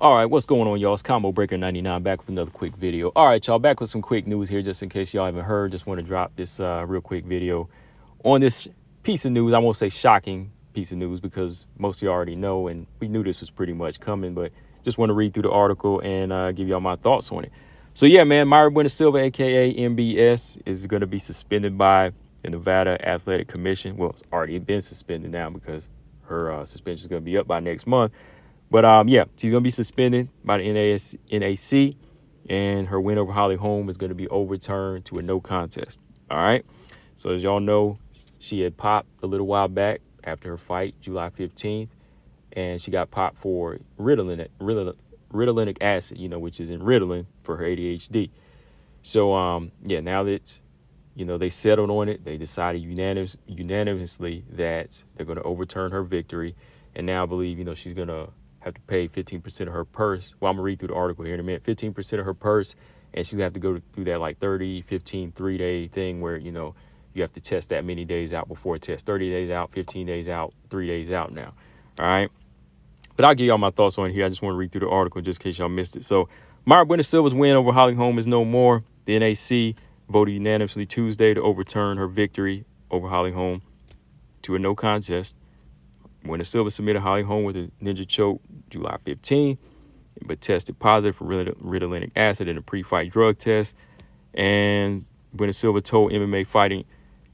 All right, what's going on, y'all? It's Combo Breaker 99 back with another quick video. All right, y'all, back with some quick news here, just in case y'all haven't heard. Just want to drop this real quick video on this piece of news. I won't say shocking piece of news because most of y'all already know, and we knew this was pretty much coming, but just want to read through the article and give y'all my thoughts on it. So yeah, man, Mayra Bueno Silva, aka MBS, is going to be suspended by the Nevada Athletic Commission. Well, it's already been suspended now because her suspension is going to be up by next month. But yeah, she's going to be suspended by the NAC, and her win over Holly Holm is going to be overturned to a no contest. All right. So as y'all know, she had popped a little while back after her fight, July 15th, and she got popped for Ritalinic acid, which is in Ritalin for her ADHD. So yeah, now that they settled on it, they decided unanimously that they're going to overturn her victory, and now I believe she's going to have to pay 15% of her purse. Well, I'm gonna read through the article here in a minute. 15% of her purse, and she's gonna have to go through that like 30, 15, 3-day thing where you have to test that many days out before a test. 30 days out, 15 days out, 3 days out now. All right. But I'll give y'all my thoughts on it here. I just want to read through the article just in case y'all missed it. So Mayra Bueno Silva's win over Holly Holm is no more. The NAC voted unanimously Tuesday to overturn her victory over Holly Holm to a no contest. Bueno Silva submitted Holly Holm with a ninja choke July 15, but tested positive for Ritalinic acid in a pre-fight drug test. And Bueno Silva told MMA Fighting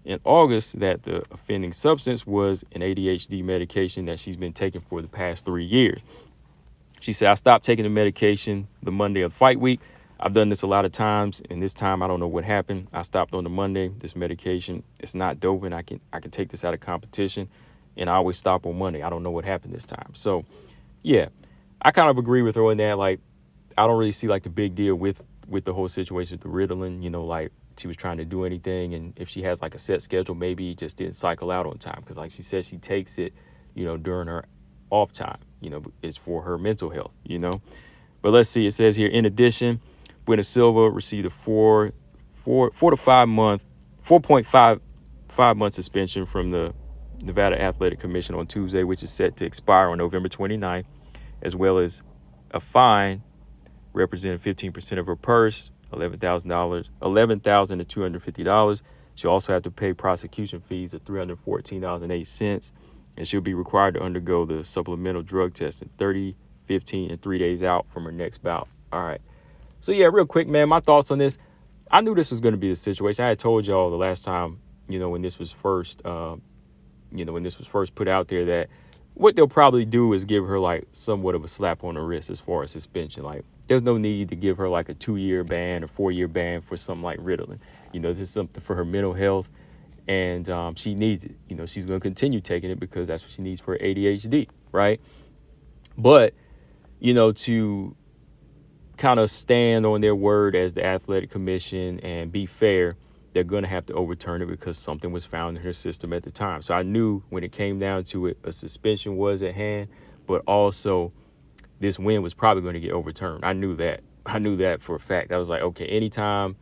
in August that the offending substance was an ADHD medication that she's been taking for the past 3 years. She said, "I stopped taking the medication the Monday of fight week. I've done this a lot of times, and this time I don't know what happened. I stopped on the Monday. This medication, it's not doping. I can take this out of competition. And I always stop on Monday. I don't know what happened this time." So, yeah, I kind of agree with her on that. Like, I don't really see, like, the big deal with the whole situation with the Ritalin, like, she was trying to do anything. And if she has, like, a set schedule, maybe it just didn't cycle out on time. Because, like she said, she takes it, during her off time, it's for her mental health, But let's see. It says here, in addition, Bueno Silva received a 4.5 month suspension from the Nevada Athletic Commission on Tuesday, which is set to expire on November 29th, as well as a fine representing 15% of her purse, $11,250. She'll also have to pay prosecution fees of $314.08, and she'll be required to undergo the supplemental drug test in 30, 15, and 3 days out from her next bout. All right. So yeah, real quick, man, my thoughts on this. I knew this was going to be the situation. I had told y'all the last time, when this was first put out there, that what they'll probably do is give her like somewhat of a slap on the wrist as far as suspension. Like, there's no need to give her like a 2-year ban or 4-year ban for something like Ritalin. This is something for her mental health, and she needs it. She's going to continue taking it because that's what she needs for her ADHD, right? But, to kind of stand on their word as the athletic commission and be fair, they're going to have to overturn it because something was found in her system at the time. So I knew when it came down to it, a suspension was at hand, but also this win was probably going to get overturned. I knew that. I knew that for a fact. I was like, okay, anytime,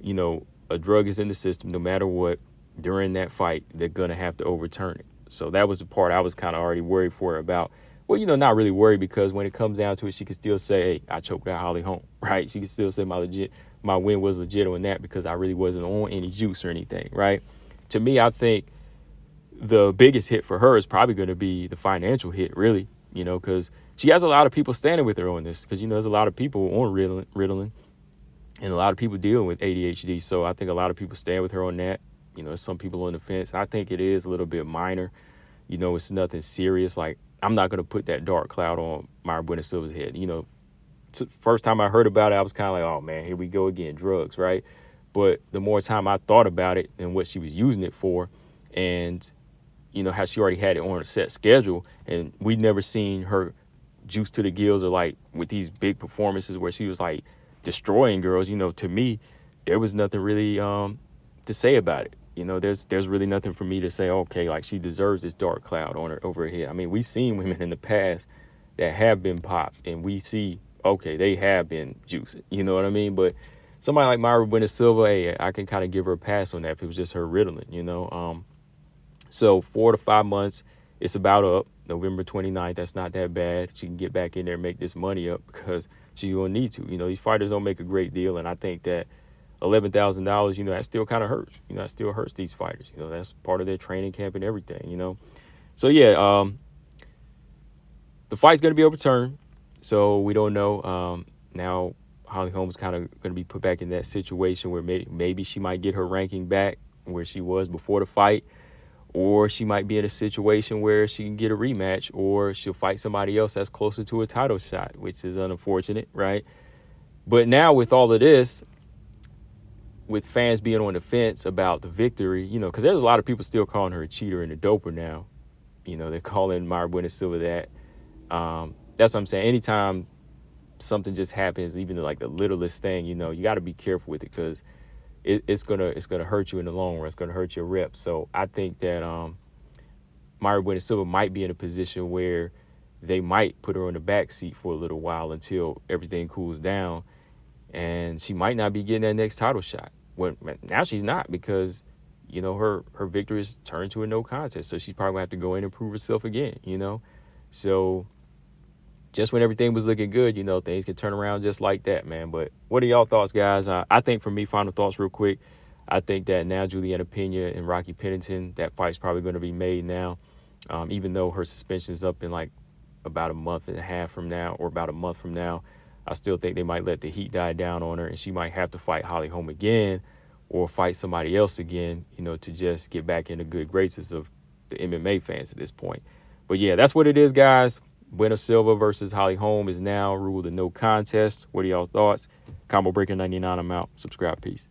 a drug is in the system, no matter what, during that fight, they're going to have to overturn it. So that was the part I was kind of already worried for her about. Well, not really worried, because when it comes down to it, she can still say, hey, I choked out Holly Holm, right? She can still say my win was legit on that because I really wasn't on any juice or anything, right? To me, I think the biggest hit for her is probably going to be the financial hit, really, because she has a lot of people standing with her on this, because, there's a lot of people on Ritalin and a lot of people dealing with ADHD. So I think a lot of people stand with her on that. Some people on the fence. I think it is a little bit minor. It's nothing serious. Like, I'm not going to put that dark cloud on Mayra Bueno Silva's head. First time I heard about it, I was kind of like, oh, man, here we go again, drugs, right? But the more time I thought about it and what she was using it for, and, how she already had it on a set schedule, and we'd never seen her juice to the gills or, like, with these big performances where she was, like, destroying girls, to me, there was nothing really to say about it. There's really nothing for me to say, okay, like, she deserves this dark cloud on her over her head. I mean, we've seen women in the past that have been popped, and we see, okay, they have been juicing, you know what I mean? But somebody like Mayra Bueno Silva, hey, I can kind of give her a pass on that if it was just her Ritalin, So 4 to 5 months, it's about up. November 29th, that's not that bad. She can get back in there and make this money up because she's going to need to. These fighters don't make a great deal, and I think that $11,000, that still kind of hurts. That still hurts these fighters. That's part of their training camp and everything. So, yeah, the fight's going to be overturned, so we don't know. Now, Holly Holm is kind of going to be put back in that situation where maybe she might get her ranking back where she was before the fight, or she might be in a situation where she can get a rematch, or she'll fight somebody else that's closer to a title shot, which is unfortunate, right? But now with all of this, with fans being on the fence about the victory, because there's a lot of people still calling her a cheater and a doper now. They're calling Mayra Bueno Silva that. That's what I'm saying. Anytime something just happens, even like the littlest thing, you got to be careful with it, because it's gonna hurt you in the long run. It's gonna hurt your rep. So I think that Mayra Bueno Silva might be in a position where they might put her on the back seat for a little while until everything cools down, and she might not be getting that next title shot. Well, now she's not, because her victory is turned to a no contest. So she's probably gonna have to go in and prove herself again. So just when everything was looking good, things can turn around just like that, man. But what are y'all thoughts, guys? I think for me, final thoughts real quick, I think that now Juliana Pena and Rocky Pennington, that fight's probably going to be made now, even though her suspension is up in like about a month and a half from now, or about a month from now. I still think they might let the heat die down on her, and she might have to fight Holly Holm again or fight somebody else again, to just get back in the good graces of the MMA fans at this point. But yeah, that's what it is, guys. Bueno Silva versus Holly Holm is now ruled a no contest. What are y'all thoughts? Combo Breaker 99, I'm out. Subscribe. Peace.